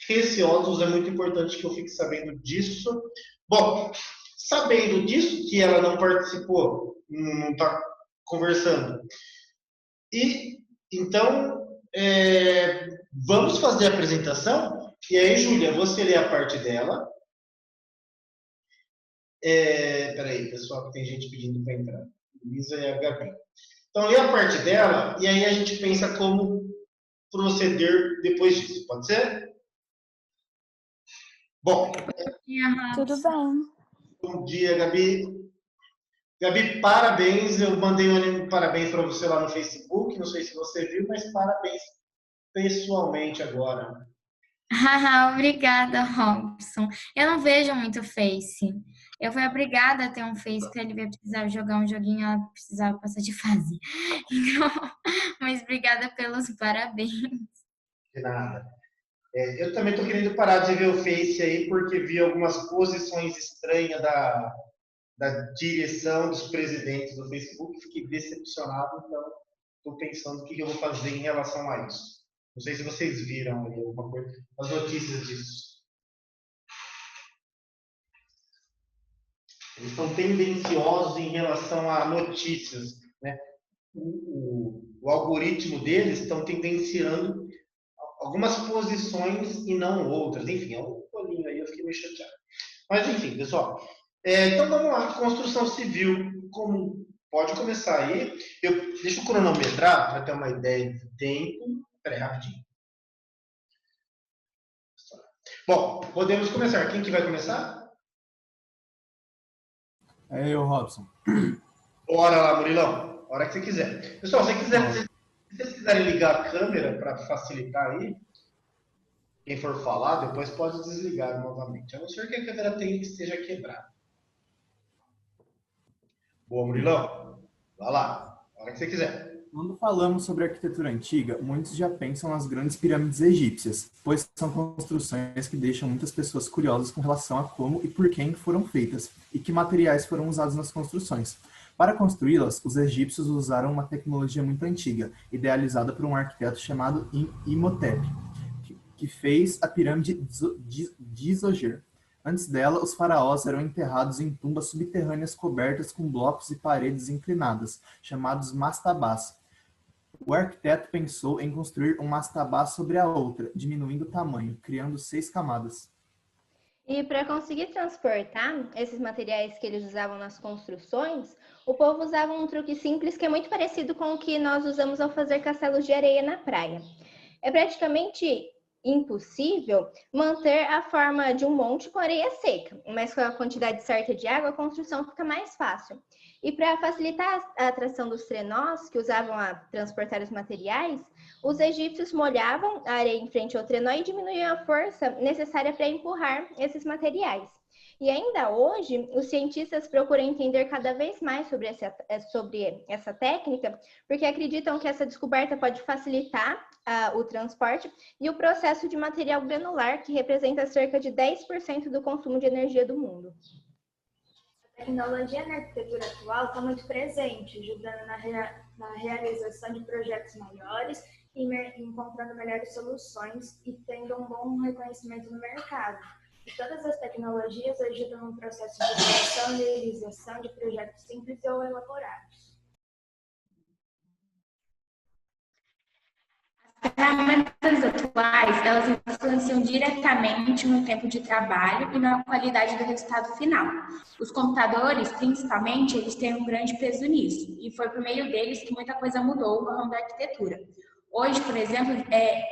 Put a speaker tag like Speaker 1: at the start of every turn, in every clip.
Speaker 1: receosos, é muito importante que eu fique sabendo disso. Bom, sabendo disso, que ela não participou, não está conversando, e então vamos fazer a apresentação. E aí, Júlia, você lê a parte dela. Peraí, pessoal, que tem gente pedindo para entrar. Luísa e a Gabi. Então, lê a parte dela e aí a gente pensa como proceder depois disso. Pode ser? Bom,
Speaker 2: Tudo bem.
Speaker 1: bom dia, Gabi. Gabi, parabéns. Eu mandei um parabéns para você lá no Facebook. Não sei se você viu, mas parabéns pessoalmente agora.
Speaker 2: Obrigada, Robson. Eu não vejo muito Face. Eu fui obrigada a ter um Face porque ele veio precisar jogar um joguinho, ela precisava passar de fase. Então, mas obrigada pelos parabéns.
Speaker 1: De nada. Eu também estou querendo parar de ver o Face aí, porque vi algumas posições estranhas da direção dos presidentes do Facebook. Fiquei decepcionado, então estou pensando o que eu vou fazer em relação a isso. Não sei se vocês viram aí alguma coisa, as notícias disso. Eles estão tendenciosos em relação a notícias, né? O algoritmo deles estão tendenciando algumas posições e não outras. Enfim, é um bolinho aí, eu fiquei meio chateado. Mas enfim, pessoal. Então vamos lá, construção civil. Como pode começar aí. Deixa eu cronometrar para ter uma ideia de tempo. Peraí, rapidinho. Bom, podemos começar. Quem que vai começar?
Speaker 3: É eu, Robson.
Speaker 1: Bora lá, Murilão. A hora que você quiser. Pessoal, se vocês quiserem ligar a câmera para facilitar aí, quem for falar, depois pode desligar novamente. A não ser que a câmera esteja quebrada. Boa, Murilão. Vai lá. A hora que você quiser.
Speaker 3: Quando falamos sobre arquitetura antiga, muitos já pensam nas grandes pirâmides egípcias, pois são construções que deixam muitas pessoas curiosas com relação a como e por quem foram feitas, e que materiais foram usados nas construções. Para construí-las, os egípcios usaram uma tecnologia muito antiga, idealizada por um arquiteto chamado Imhotep, que fez a pirâmide de Djoser. Antes dela, os faraós eram enterrados em tumbas subterrâneas cobertas com blocos e paredes inclinadas, chamados mastabás. O arquiteto pensou em construir um mastabá sobre a outra, diminuindo o tamanho, criando 6 camadas.
Speaker 4: E para conseguir transportar esses materiais que eles usavam nas construções, o povo usava um truque simples que é muito parecido com o que nós usamos ao fazer castelos de areia na praia. É praticamente impossível manter a forma de um monte com areia seca, mas com a quantidade certa de água, a construção fica mais fácil. E para facilitar a atração dos trenós que usavam a transportar os materiais, os egípcios molhavam a areia em frente ao trenó e diminuíam a força necessária para empurrar esses materiais. E ainda hoje, os cientistas procuram entender cada vez mais sobre essa técnica, porque acreditam que essa descoberta pode facilitar o transporte e o processo de material granular, que representa cerca de 10% do consumo de energia do mundo.
Speaker 5: A tecnologia na arquitetura atual está muito presente, ajudando na realização de projetos maiores e encontrando melhores soluções e tendo um bom reconhecimento no mercado. E todas as tecnologias ajudam no processo de criação e realização de projetos simples ou elaborados.
Speaker 2: As ferramentas atuais, elas influenciam diretamente no tempo de trabalho e na qualidade do resultado final. Os computadores, principalmente, eles têm um grande peso nisso, e foi por meio deles que muita coisa mudou no ramo da arquitetura. Hoje, por exemplo,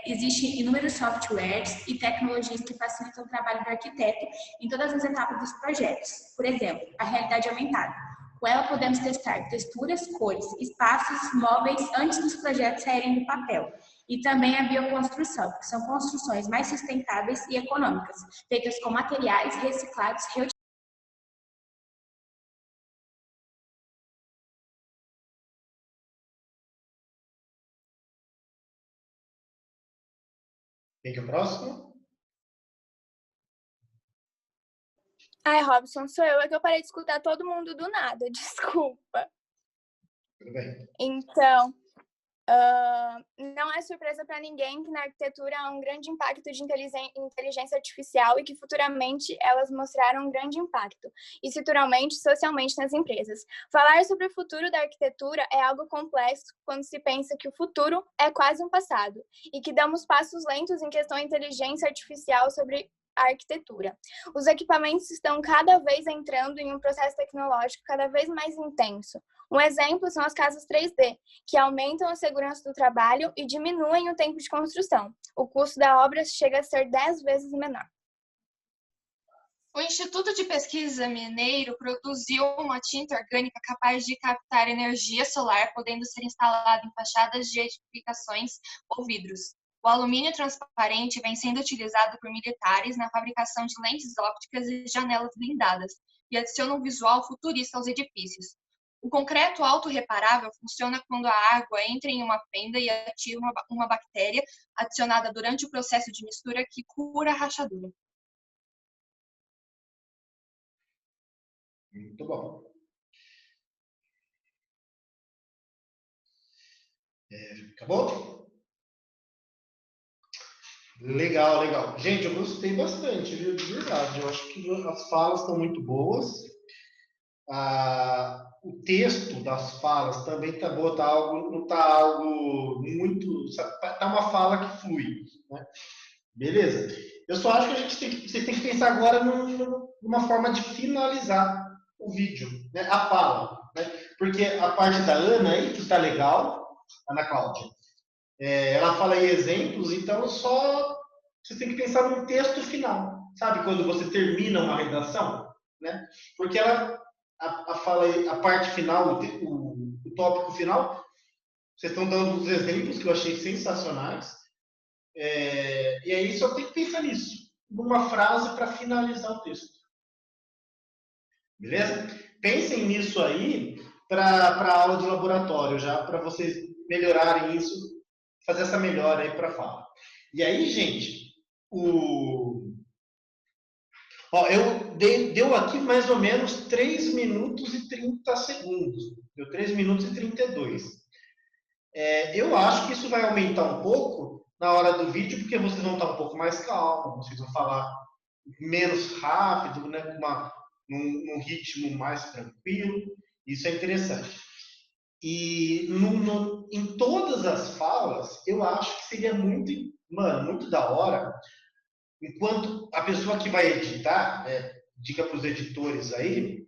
Speaker 2: existem inúmeros softwares e tecnologias que facilitam o trabalho do arquiteto em todas as etapas dos projetos. Por exemplo, a realidade aumentada. Com ela podemos testar texturas, cores, espaços, móveis antes dos projetos saírem do papel. E também a bioconstrução, que são construções mais sustentáveis e econômicas, feitas com materiais reciclados, reutilizados.
Speaker 1: Quem que é o próximo?
Speaker 6: Ai, Robson, sou eu. É que eu parei de escutar todo mundo do nada, desculpa.
Speaker 1: Tudo bem.
Speaker 6: Então, Não é surpresa para ninguém que na arquitetura há um grande impacto de inteligência artificial e que futuramente elas mostraram um grande impacto, estruturalmente e socialmente nas empresas. Falar sobre o futuro da arquitetura é algo complexo quando se pensa que o futuro é quase um passado e que damos passos lentos em questão de inteligência artificial sobre a arquitetura. Os equipamentos estão cada vez entrando em um processo tecnológico cada vez mais intenso. Um exemplo são as casas 3D, que aumentam a segurança do trabalho e diminuem o tempo de construção. O custo da obra chega a ser 10 vezes menor.
Speaker 7: O Instituto de Pesquisa Mineiro produziu uma tinta orgânica capaz de captar energia solar, podendo ser instalada em fachadas de edificações ou vidros. O alumínio transparente vem sendo utilizado por militares na fabricação de lentes ópticas e janelas blindadas e adiciona um visual futurista aos edifícios. O concreto autorreparável funciona quando a água entra em uma fenda e ativa uma bactéria adicionada durante o processo de mistura que cura a rachadura.
Speaker 1: Muito bom. Acabou? Legal, legal. Gente, eu gostei bastante, viu? De verdade. Eu acho que as falas estão muito boas. O texto das falas também está bom, não está algo muito. Está uma fala que flui, né? Beleza? Eu só acho que você tem que pensar agora numa forma de finalizar o vídeo, né? A fala, né? Porque a parte da Ana aí, que está legal, Ana Cláudia, ela fala aí exemplos, então você tem que pensar num texto final, sabe? Quando você termina uma redação, né? Porque a parte final, o tópico final, vocês estão dando os exemplos que eu achei sensacionais, e aí só tem que pensar nisso, numa frase para finalizar o texto. Beleza? Pensem nisso aí para a aula de laboratório, já para vocês melhorarem isso, fazer essa melhora aí para a fala. E aí, gente, deu aqui mais ou menos 3 minutos e 30 segundos. Deu 3 minutos e 32. Eu acho que isso vai aumentar um pouco na hora do vídeo, porque vocês vão estar um pouco mais calmos, vocês vão falar menos rápido, né, num ritmo mais tranquilo. Isso é interessante. E em todas as falas, eu acho que seria muito da hora, enquanto a pessoa que vai editar, dica para os editores aí,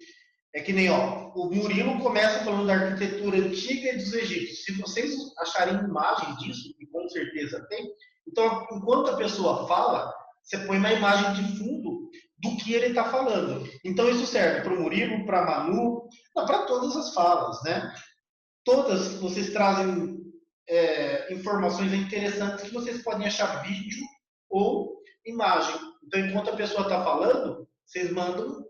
Speaker 1: é que nem, o Murilo começa falando da arquitetura antiga dos egípcios. Se vocês acharem imagem disso, e com certeza tem, então, enquanto a pessoa fala, você põe uma imagem de fundo do que ele está falando. Então, isso serve para o Murilo, para a Manu, para todas as falas, né? Todas vocês trazem informações interessantes que vocês podem achar vídeo ou imagem. Então, enquanto a pessoa está falando, vocês mandam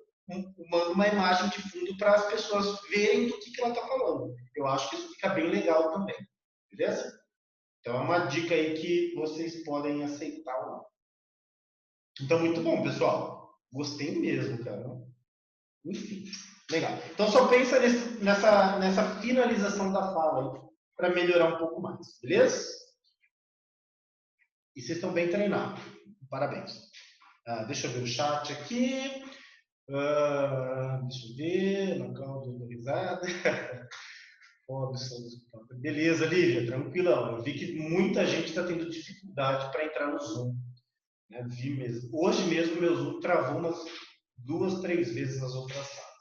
Speaker 1: uma imagem de fundo para as pessoas verem do que ela está falando. Eu acho que isso fica bem legal também. Beleza? Então, é uma dica aí que vocês podem aceitar ou não. Então, muito bom, pessoal. Gostei mesmo, cara. Enfim, legal. Então, só pensa nessa finalização da fala aí, para melhorar um pouco mais. Beleza? E vocês estão bem treinados. Parabéns. Deixa eu ver o chat aqui. Deixa eu ver. Não, Cláudia, deu risada. Beleza, Lívia, tranquilão. Eu vi que muita gente está tendo dificuldade para entrar no Zoom. Né? Vi mesmo. Hoje mesmo, meu Zoom travou umas 2, 3 vezes nas outras salas.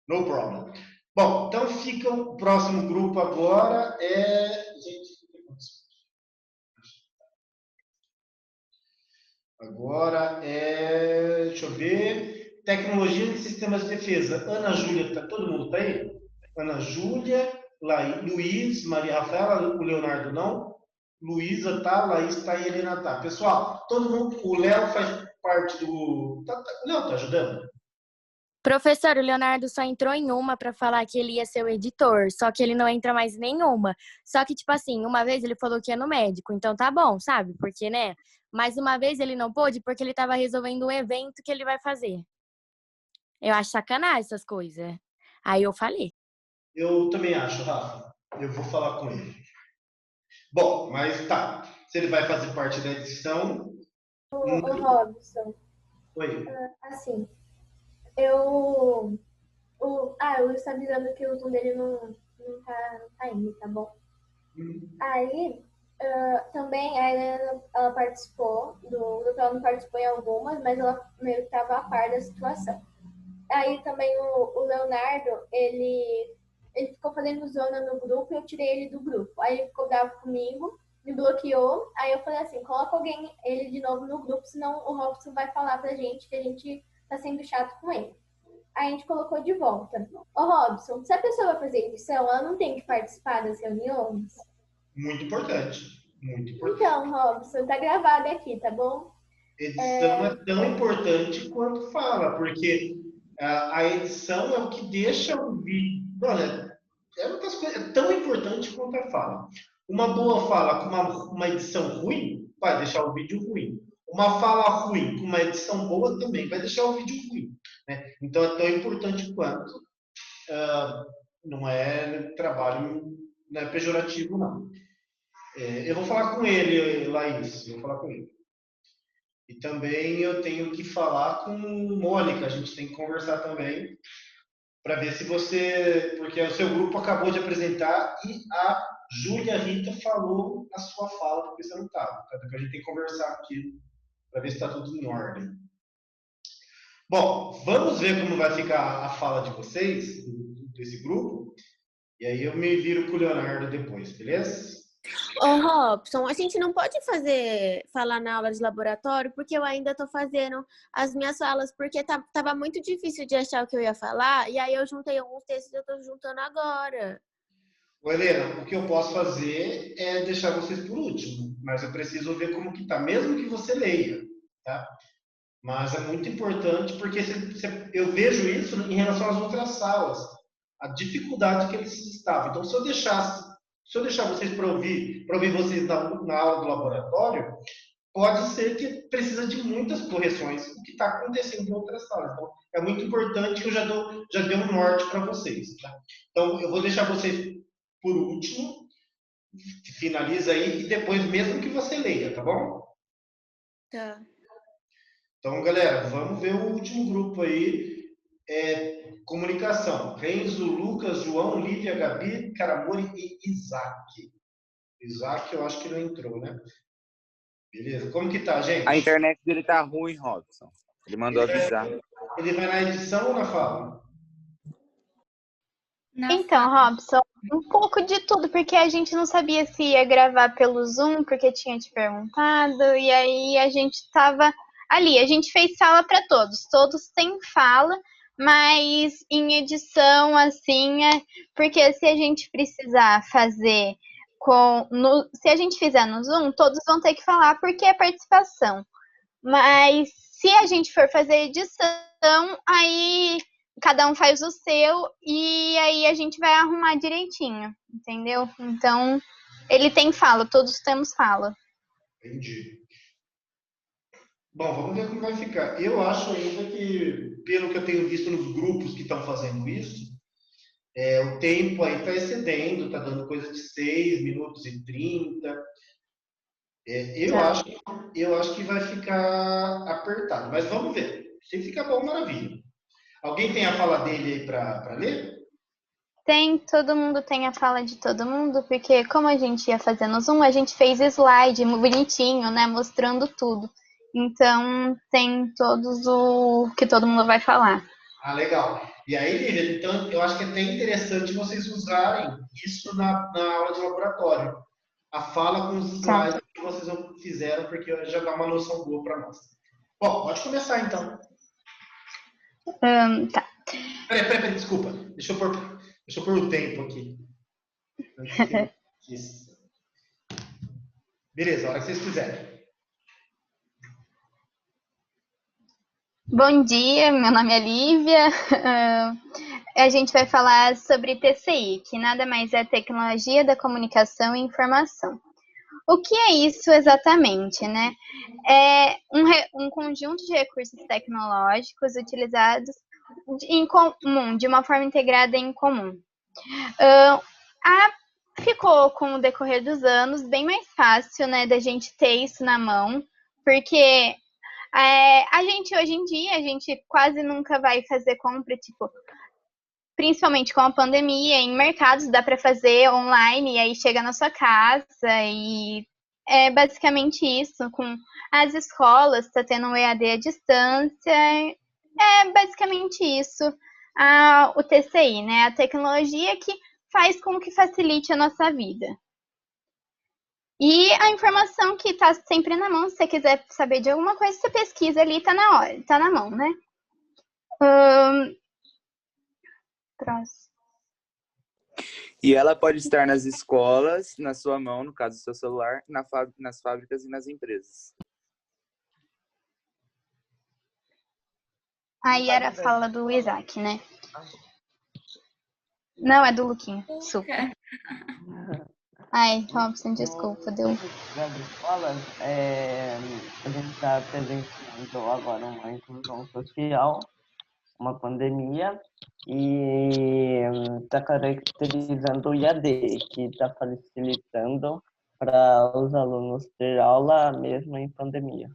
Speaker 1: No problem. Bom, então fica o próximo grupo agora. Gente, o que aconteceu? Agora deixa eu ver, tecnologia de sistemas de defesa. Ana Júlia, todo mundo está aí? Ana Júlia, Luiz, Maria Rafaela, o Leonardo não, Luísa tá, Laís tá e Helena tá. Pessoal, todo mundo, o Léo faz parte do... O Léo tá ajudando?
Speaker 8: Professor, o Leonardo só entrou em uma para falar que ele ia ser o editor, só que ele não entra mais em nenhuma. Só que, tipo assim, uma vez ele falou que ia no médico, então tá bom, sabe? Porque, né? Mas uma vez ele não pôde porque ele tava resolvendo um evento que ele vai fazer. Eu acho sacanagem essas coisas. Aí eu falei.
Speaker 1: Eu também acho, Rafa. Eu vou falar com ele. Bom, mas tá. Se ele vai fazer parte da edição.
Speaker 5: O Robson,
Speaker 1: Oi.
Speaker 5: assim, eu. O Luiz tá avisando que o Zoom dele não tá indo, tá bom? Aí, também a Helena, ela participou do grupo, ela não participou em algumas, mas ela meio que estava a par da situação. Aí também o Leonardo, ele ficou fazendo zona no grupo e eu tirei ele do grupo. Aí ele ficou bravo comigo, me bloqueou. Aí eu falei assim, coloca ele de novo no grupo, senão o Robson vai falar pra gente que a gente tá sendo chato com ele. Aí a gente colocou de volta. Ô Robson, se a pessoa vai fazer edição, ela não tem que participar das reuniões?
Speaker 1: Muito importante. Muito importante.
Speaker 5: Então, Robson, tá gravado aqui, tá bom?
Speaker 1: Edição é tão importante quanto fala, porque a edição é o que deixa o vídeo. Olha, é tão importante quanto a fala. Uma boa fala com uma edição ruim vai deixar o vídeo ruim. Uma fala ruim com uma edição boa também vai deixar o vídeo ruim. Né? Então é tão importante quanto. Não é trabalho, não é pejorativo, não. Eu vou falar com ele, Laís. Eu vou falar com ele. E também eu tenho que falar com Mônica. A gente tem que conversar também para ver se você, porque o seu grupo acabou de apresentar e a Júlia Rita falou a sua fala porque você não estava. Então a gente tem que conversar aqui para ver se está tudo em ordem. Bom, vamos ver como vai ficar a fala de vocês, desse grupo, e aí eu me viro com o Leonardo depois, beleza?
Speaker 9: Ô, Robson, a gente não pode falar na aula de laboratório, porque eu ainda tô fazendo as minhas falas, porque tava muito difícil de achar o que eu ia falar, e aí eu juntei alguns textos e eu tô juntando agora.
Speaker 1: Ô, Helena, o que eu posso fazer é deixar vocês por último, mas eu preciso ver como que tá, mesmo que você leia, tá? Mas é muito importante, porque eu vejo isso em relação às outras salas, a dificuldade que eles estavam. Então, se eu deixar vocês para ouvir vocês na aula do laboratório, pode ser que precisa de muitas correções, o que está acontecendo em outras salas. Então, é muito importante que eu já dei um norte para vocês. Tá? Então, eu vou deixar vocês por último, finaliza aí, e depois mesmo que você leia, tá bom?
Speaker 9: Tá.
Speaker 1: Então, galera, vamos ver o último grupo aí. Comunicação. Renzo, Lucas, João, Lívia, Gabi, Caramori e Isaac. Isaac, eu acho que não entrou, né? Beleza. Como que tá, gente?
Speaker 10: A internet dele tá ruim, Robson. Ele mandou avisar.
Speaker 1: Ele vai na edição ou na fala?
Speaker 4: Então, Robson, um pouco de tudo, porque a gente não sabia se ia gravar pelo Zoom, porque tinha te perguntado, e aí a gente tava ali, a gente fez sala para todos têm fala, mas em edição, assim, porque se a gente precisar fazer se a gente fizer no Zoom, todos vão ter que falar porque é participação. Mas se a gente for fazer edição, aí cada um faz o seu e aí a gente vai arrumar direitinho, entendeu? Então, ele tem fala, todos temos fala.
Speaker 1: Entendi. Bom, vamos ver como vai ficar. Eu acho ainda que, pelo que eu tenho visto nos grupos que estão fazendo isso, o tempo aí está excedendo, está dando coisa de 6 minutos e 30. Eu acho que vai ficar apertado, mas vamos ver. Se ficar bom, maravilha. Alguém tem a fala dele aí para ler?
Speaker 4: Tem, todo mundo tem a fala de todo mundo, porque como a gente ia fazer no Zoom, a gente fez slide bonitinho, né, mostrando tudo. Então, tem todos o que todo mundo vai falar.
Speaker 1: Ah, legal. E aí, Lívia, então eu acho que é até interessante vocês usarem isso na aula de laboratório. A fala com os slides que vocês fizeram, porque já dá uma noção boa para nós. Bom, pode começar então.
Speaker 4: Tá.
Speaker 1: Peraí, desculpa. Deixa eu pôr o tempo aqui. Beleza, a hora que vocês quiserem.
Speaker 4: Bom dia, meu nome é Lívia. A gente vai falar sobre TCI, que nada mais é Tecnologia da Comunicação e Informação. O que é isso exatamente, né? É um conjunto de recursos tecnológicos utilizados em comum, de uma forma integrada em comum. A
Speaker 11: ficou, com o decorrer dos anos, bem mais fácil, né, da gente ter isso na mão, porque a gente, hoje em dia, a gente quase nunca vai fazer compra, tipo, principalmente com a pandemia, em mercados dá para fazer online e aí chega na sua casa e é basicamente isso. Com as escolas, está tendo um EAD à distância, é basicamente isso. O TCI, né? A tecnologia que faz com que facilite a nossa vida. E a informação que está sempre na mão, se você quiser saber de alguma coisa, você pesquisa ali, está na hora, tá na mão, né? Próximo.
Speaker 10: E ela pode estar nas escolas, na sua mão, no caso do seu celular, nas fábricas e nas empresas.
Speaker 11: Aí era a fala do Isaac, né? Não, é do Luquinha. Super. Ai, Robson, desculpa, deu.
Speaker 12: Das escolas, a gente está presenciando agora uma inclusão social, uma pandemia, e está caracterizando o IAD, que está facilitando para os alunos ter aula mesmo em pandemia.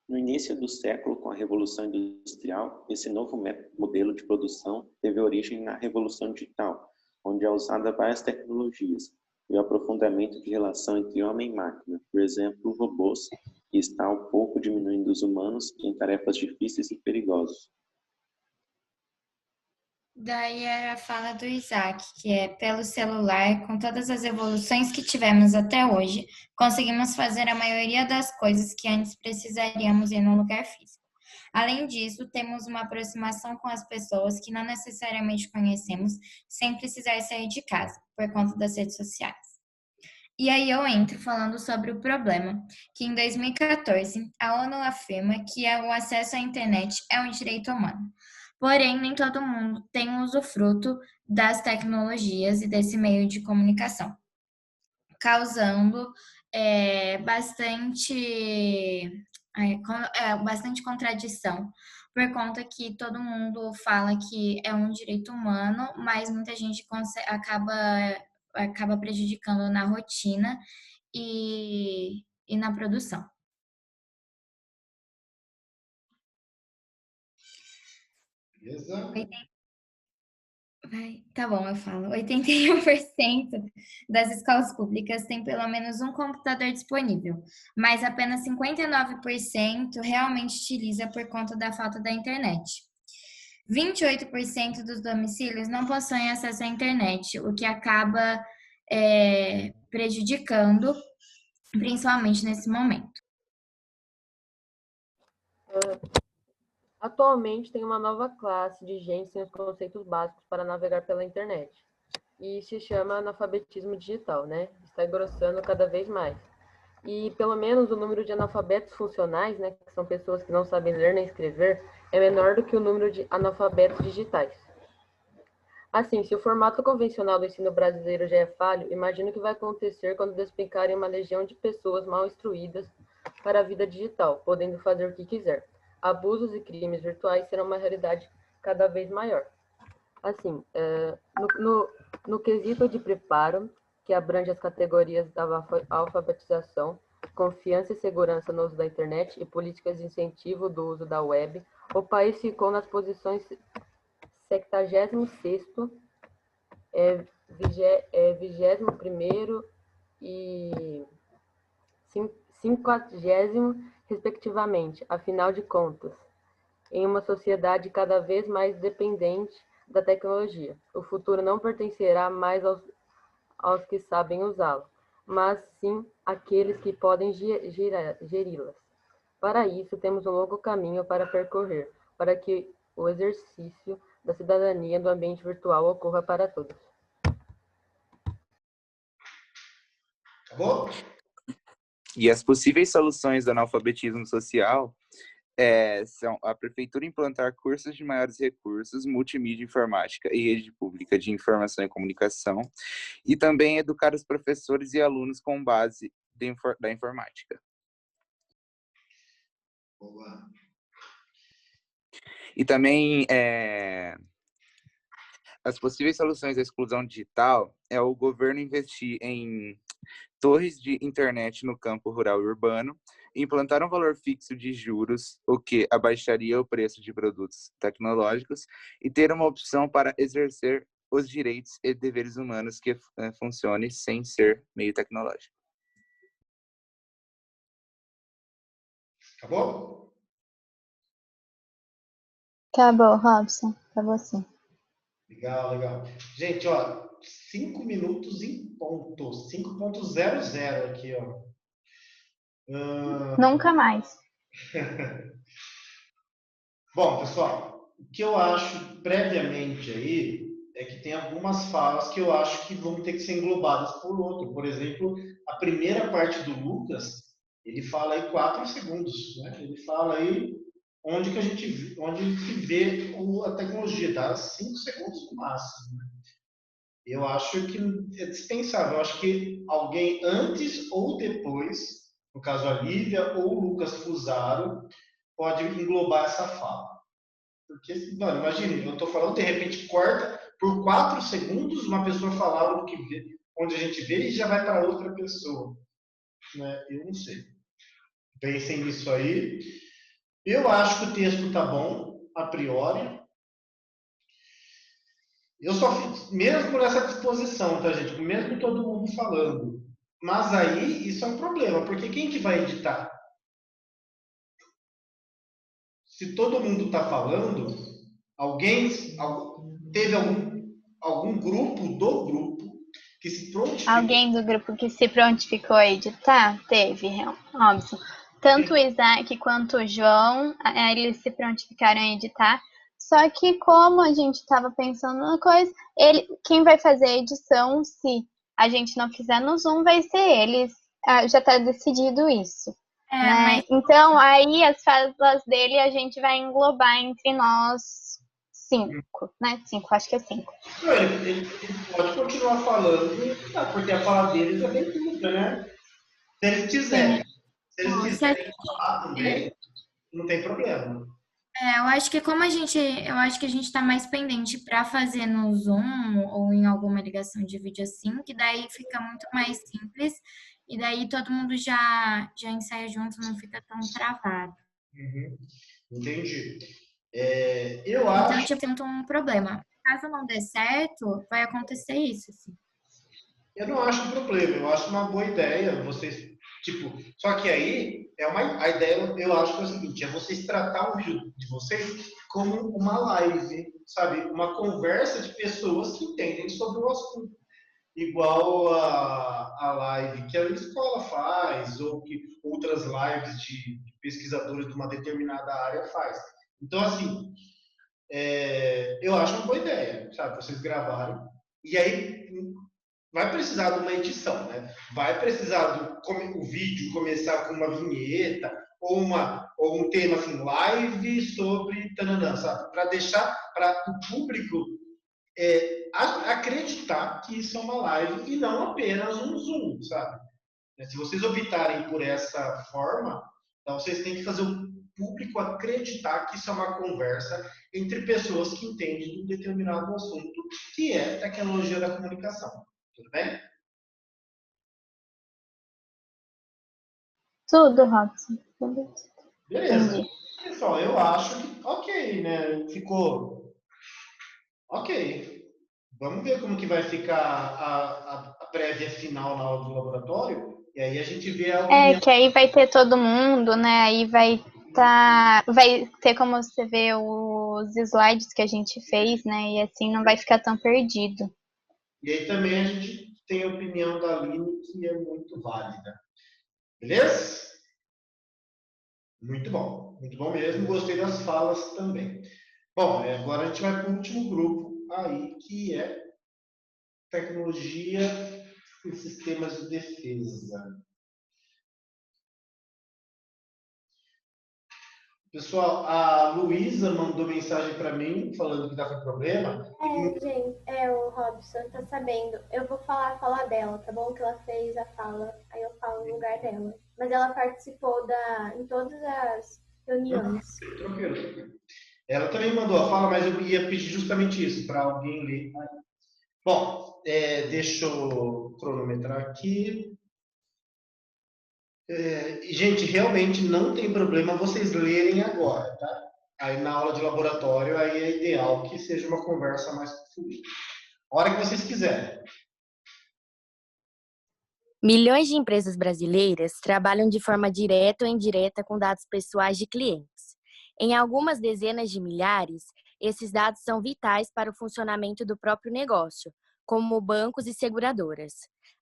Speaker 13: No início do século, com a Revolução Industrial, esse novo modelo de produção teve origem na Revolução Digital, onde é usada várias tecnologias e o aprofundamento de relação entre homem e máquina, por exemplo, robôs, que está um pouco diminuindo os humanos em tarefas difíceis e perigosas.
Speaker 2: Daí era a fala do Isaac, que é pelo celular, com todas as evoluções que tivemos até hoje, conseguimos fazer a maioria das coisas que antes precisaríamos ir num lugar físico. Além disso, temos uma aproximação com as pessoas que não necessariamente conhecemos, sem precisar sair de casa, por conta das redes sociais. E aí eu entro falando sobre o problema, que em 2014 a ONU afirma que o acesso à internet é um direito humano. Porém, nem todo mundo tem um usufruto das tecnologias e desse meio de comunicação, causando bastante contradição, por conta que todo mundo fala que é um direito humano, mas muita gente acaba prejudicando na rotina e na produção.
Speaker 1: Beleza?
Speaker 2: Tá bom, eu falo. 81% das escolas públicas têm pelo menos um computador disponível, mas apenas 59% realmente utiliza por conta da falta da internet. 28% dos domicílios não possuem acesso à internet, o que acaba prejudicando, principalmente nesse momento.
Speaker 14: Atualmente tem uma nova classe de gente sem os conceitos básicos para navegar pela internet. E se chama analfabetismo digital, né? Está engrossando cada vez mais. E pelo menos o número de analfabetos funcionais, né, que são pessoas que não sabem ler nem escrever, é menor do que o número de analfabetos digitais. Assim, se o formato convencional do ensino brasileiro já é falho, imagino o que vai acontecer quando despencarem uma legião de pessoas mal instruídas para a vida digital, podendo fazer o que quiser. Abusos e crimes virtuais serão uma realidade cada vez maior. Assim, no quesito de preparo, que abrange as categorias da alfabetização, confiança e segurança no uso da internet e políticas de incentivo do uso da web, o país ficou nas posições 76º, 21º e 50º, respectivamente. Afinal de contas, em uma sociedade cada vez mais dependente da tecnologia, o futuro não pertencerá mais aos que sabem usá-la, mas sim àqueles que podem geri-las. Para isso, temos um longo caminho para percorrer, para que o exercício da cidadania no ambiente virtual ocorra para todos.
Speaker 1: Acabou?
Speaker 10: E as possíveis soluções do analfabetismo social são a prefeitura implantar cursos de maiores recursos, multimídia informática e rede pública de informação e comunicação, e também educar os professores e alunos com base da informática.
Speaker 1: Boa.
Speaker 10: E também as possíveis soluções à exclusão digital é o governo investir em torres de internet no campo rural e urbano, implantar um valor fixo de juros, o que abaixaria o preço de produtos tecnológicos, e ter uma opção para exercer os direitos e deveres humanos que funcione sem ser meio tecnológico.
Speaker 1: Acabou?
Speaker 11: Acabou, Robson. Pra você.
Speaker 1: Legal, legal. Gente, ó, 5 minutos em ponto. 5.00 aqui, ó.
Speaker 11: Nunca mais.
Speaker 1: Bom, pessoal, o que eu acho previamente aí é que tem algumas falas que eu acho que vão ter que ser englobadas por outro. Por exemplo, a primeira parte do Lucas, ele fala aí 4 segundos, né? Ele fala aí onde se vê a tecnologia, dá 5 segundos no máximo, né? Eu acho que é dispensável. Eu acho que alguém antes ou depois, no caso a Lívia ou o Lucas Fusaro, pode englobar essa fala. Porque, mano, imagine, eu estou falando, de repente corta por 4 segundos uma pessoa falar onde a gente vê e já vai para outra pessoa. Né? Eu não sei. Pensem nisso aí. Eu acho que o texto tá bom, a priori. Eu só fiz, mesmo por essa disposição, tá, gente? Mesmo todo mundo falando. Mas aí, isso é um problema, porque quem que vai editar? Se todo mundo está falando, teve algum grupo do grupo que se prontificou.
Speaker 11: Alguém do grupo que se prontificou a editar? Teve, Robson. Tanto o Isaac quanto o João, eles se prontificaram a editar. Só que como a gente estava pensando numa coisa, quem vai fazer a edição, se a gente não fizer no Zoom, vai ser eles. Já está decidido isso. Né?
Speaker 2: Mas...
Speaker 11: Então, aí as falas dele a gente vai englobar entre nós 5, né? 5, acho que é 5.
Speaker 1: Ele pode continuar falando, porque a fala deles é bem curta, né? Se eles quiserem. Se eles quiserem falar também, não tem problema.
Speaker 2: Eu acho que eu acho que a gente tá mais pendente para fazer no Zoom ou em alguma ligação de vídeo assim, que daí fica muito mais simples e daí todo mundo já ensaia junto, não fica tão travado.
Speaker 1: Uhum. Entendi. Eu acho...
Speaker 2: Então, tipo, tem um problema. Caso não dê certo, vai acontecer isso, assim.
Speaker 1: Eu não acho um problema, eu acho uma boa ideia. Vocês, só que aí a ideia, eu acho que é o seguinte, é vocês tratar o vídeo de vocês como uma live, sabe? Uma conversa de pessoas que entendem sobre o assunto. Igual a live que a escola faz, ou que outras lives de pesquisadores de uma determinada área faz. Então, assim, eu acho uma boa ideia, sabe? Vocês gravarem. E aí vai precisar de uma edição, né? Vai precisar o vídeo começar com uma vinheta ou um tema assim, live sobre tananã, sabe? Para deixar para o público acreditar que isso é uma live e não apenas um Zoom, sabe? Se vocês optarem por essa forma, então vocês têm que fazer o público acreditar que isso é uma conversa entre pessoas que entendem de um determinado assunto, que é tecnologia da comunicação. Tudo bem?
Speaker 11: Tudo, Robson.
Speaker 1: Beleza. Pessoal, eu acho que ok, né? Ficou ok. Vamos ver como que vai ficar a prévia final na aula do laboratório. E aí a gente vê a opinião.
Speaker 11: Que aí vai ter todo mundo, né? Aí vai ter como você ver os slides que a gente fez, né? E assim não vai ficar tão perdido.
Speaker 1: E aí também a gente tem a opinião da Aline, que é muito válida. Beleza? Muito bom mesmo. Gostei das falas também. Bom, agora a gente vai para o último grupo aí, que é tecnologia e sistemas de defesa. Pessoal, a Luísa mandou mensagem para mim falando que está com problema.
Speaker 15: Gente, o Robson tá sabendo. Eu vou falar a fala dela, tá bom? Que ela fez a fala, aí eu falo no lugar dela. Mas ela participou em todas as reuniões.
Speaker 1: Tranquilo. Ela também mandou a fala, mas eu ia pedir justamente isso, para alguém ler. Bom, deixa eu cronometrar aqui. Gente, realmente não tem problema vocês lerem agora, tá? Aí na aula de laboratório, aí é ideal que seja uma conversa mais fluida. A hora que vocês quiserem.
Speaker 8: Milhões de empresas brasileiras trabalham de forma direta ou indireta com dados pessoais de clientes. Em algumas dezenas de milhares, esses dados são vitais para o funcionamento do próprio negócio, como bancos e seguradoras.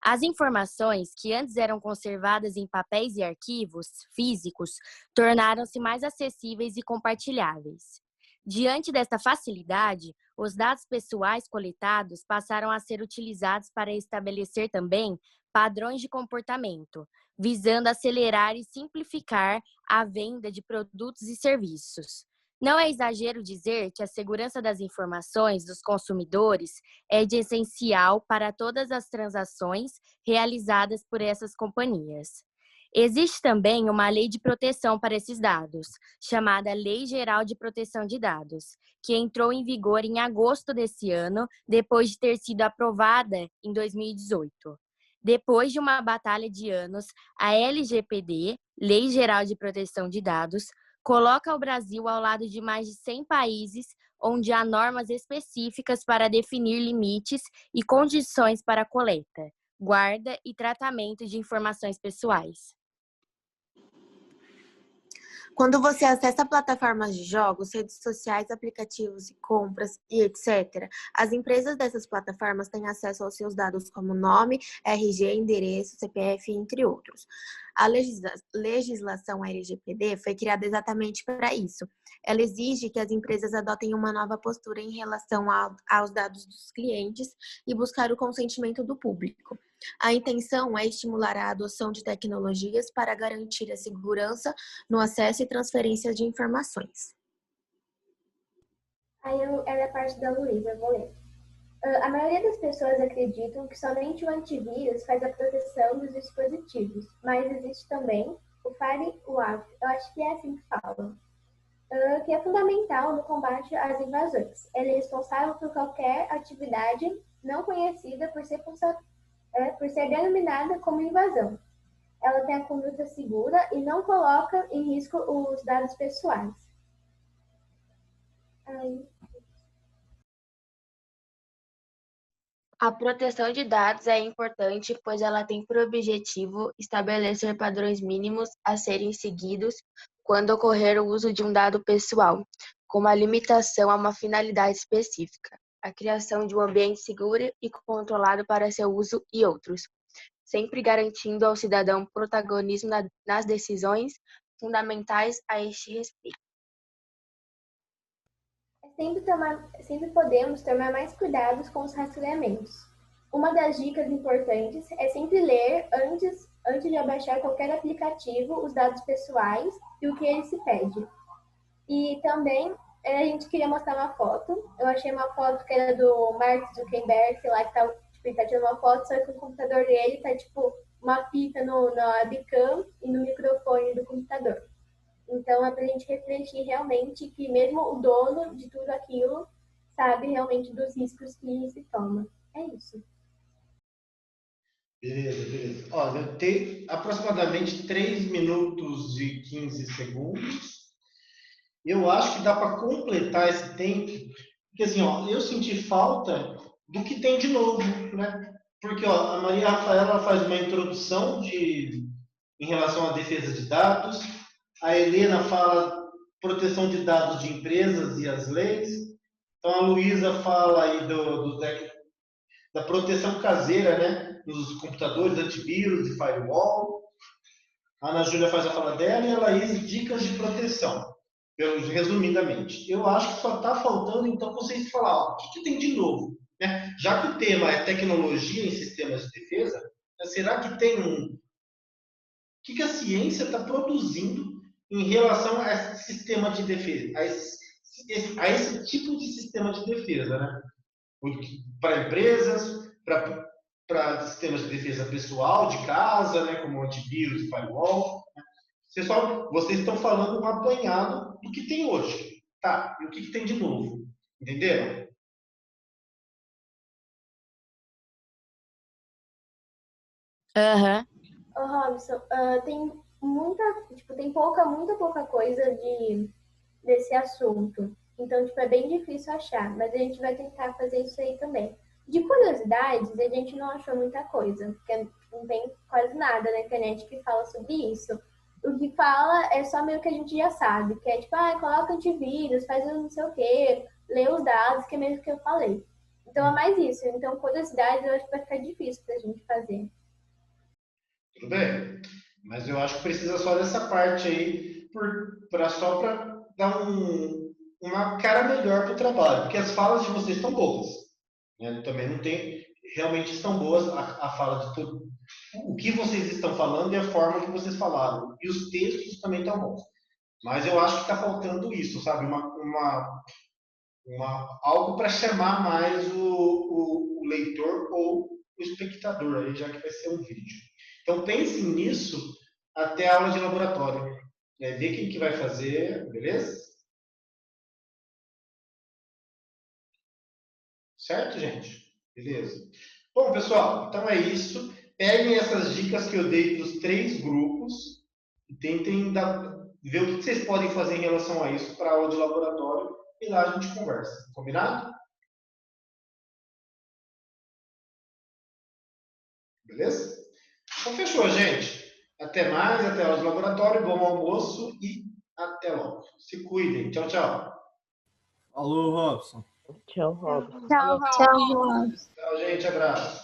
Speaker 8: As informações, que antes eram conservadas em papéis e arquivos físicos, tornaram-se mais acessíveis e compartilháveis. Diante desta facilidade, os dados pessoais coletados passaram a ser utilizados para estabelecer também padrões de comportamento, visando acelerar e simplificar a venda de produtos e serviços. Não é exagero dizer que a segurança das informações dos consumidores é de essencial para todas as transações realizadas por essas companhias. Existe também uma lei de proteção para esses dados, chamada Lei Geral de Proteção de Dados, que entrou em vigor em agosto desse ano, depois de ter sido aprovada em 2018. Depois de uma batalha de anos, a LGPD, Lei Geral de Proteção de Dados, coloca o Brasil ao lado de mais de 100 países onde há normas específicas para definir limites e condições para a coleta, guarda e tratamento de informações pessoais.
Speaker 9: Quando você acessa plataformas de jogos, redes sociais, aplicativos e compras e etc., as empresas dessas plataformas têm acesso aos seus dados como nome, RG, endereço, CPF, entre outros. A legislação LGPD foi criada exatamente para isso. Ela exige que as empresas adotem uma nova postura em relação aos dados dos clientes e buscar o consentimento do público. A intenção é estimular a adoção de tecnologias para garantir a segurança no acesso e transferência de informações.
Speaker 15: Aí é a parte da Luísa, eu vou ler. A maioria das pessoas acreditam que somente o antivírus faz a proteção dos dispositivos, mas existe também o firewall, eu acho que é assim que falam, que é fundamental no combate às invasões. Ele é responsável por qualquer atividade não conhecida por ser denominada como invasão. Ela tem a conduta segura e não coloca em risco os dados pessoais.
Speaker 16: A proteção de dados é importante, pois ela tem por objetivo estabelecer padrões mínimos a serem seguidos quando ocorrer o uso de um dado pessoal, como a limitação a uma finalidade específica, a criação de um ambiente seguro e controlado para seu uso e outros, sempre garantindo ao cidadão protagonismo nas decisões fundamentais a este respeito.
Speaker 15: Sempre podemos tomar mais cuidados com os rastreamentos. Uma das dicas importantes é sempre ler antes de abaixar qualquer aplicativo os dados pessoais e o que ele se pede. E também a gente queria mostrar uma foto. Eu achei uma foto que era do Mark Zuckerberg, lá que ele tá tirando uma foto, só que o computador dele tá uma fita na webcam e no microfone do computador. Então, é para a gente refletir realmente que mesmo o dono de tudo aquilo sabe realmente dos riscos que se toma. É isso.
Speaker 1: Beleza. Olha, tem aproximadamente 3 minutos e 15 segundos. Eu acho que dá para completar esse tempo, porque assim, eu senti falta do que tem de novo, né? Porque a Maria Rafaela faz uma introdução em relação à defesa de dados. A Helena fala proteção de dados de empresas e as leis. Então, a Luísa fala aí da proteção caseira, né? Nos computadores, antivírus e firewall. A Ana Júlia faz a fala dela e a Laís, dicas de proteção, resumidamente. Eu acho que só está faltando, então, vocês falar o que tem de novo. Né? Já que o tema é tecnologia em sistemas de defesa, será que tem o que a ciência está produzindo em relação a esse sistema de defesa, a esse tipo de sistema de defesa, né? Para empresas, para sistemas de defesa pessoal, de casa, né? Como antivírus e firewall. Vocês estão falando um apanhado do que tem hoje. Tá, e o que tem de novo? Entenderam?
Speaker 8: Aham.
Speaker 15: Ô, Robson, tem muita pouca coisa desse assunto. Então, tipo, é bem difícil achar, mas a gente vai tentar fazer isso aí também. De curiosidades, a gente não achou muita coisa, porque não tem quase nada na internet que fala sobre isso. O que fala é só meio que a gente já sabe, que é tipo, coloca antivírus, faz não sei o quê, lê os dados, que é meio que eu falei. Então é mais isso. Então, curiosidades eu acho que vai ficar difícil pra gente fazer.
Speaker 1: Tudo bem. Mas eu acho que precisa só dessa parte aí, só para dar uma cara melhor para o trabalho. Porque as falas de vocês estão boas. Né? Também não tem. Realmente estão boas a fala de tudo. O que vocês estão falando e a forma que vocês falaram. E os textos também estão bons. Mas eu acho que está faltando isso, sabe? Algo para chamar mais o leitor ou o espectador, aí, já que vai ser um vídeo. Então pensem nisso até a aula de laboratório. Ver quem que vai fazer, beleza? Certo, gente? Beleza. Bom, pessoal, então é isso. Peguem essas dicas que eu dei para os 3 grupos e tentem ver o que vocês podem fazer em relação a isso para a aula de laboratório e lá a gente conversa. Combinado? Beleza? Então fechou, gente. Até mais, até a aula de laboratório, bom almoço e até logo. Se cuidem. Tchau, tchau.
Speaker 3: Alô, Robson.
Speaker 12: Tchau, Robson.
Speaker 11: Tchau, Robson.
Speaker 1: Tchau, gente. Abraço.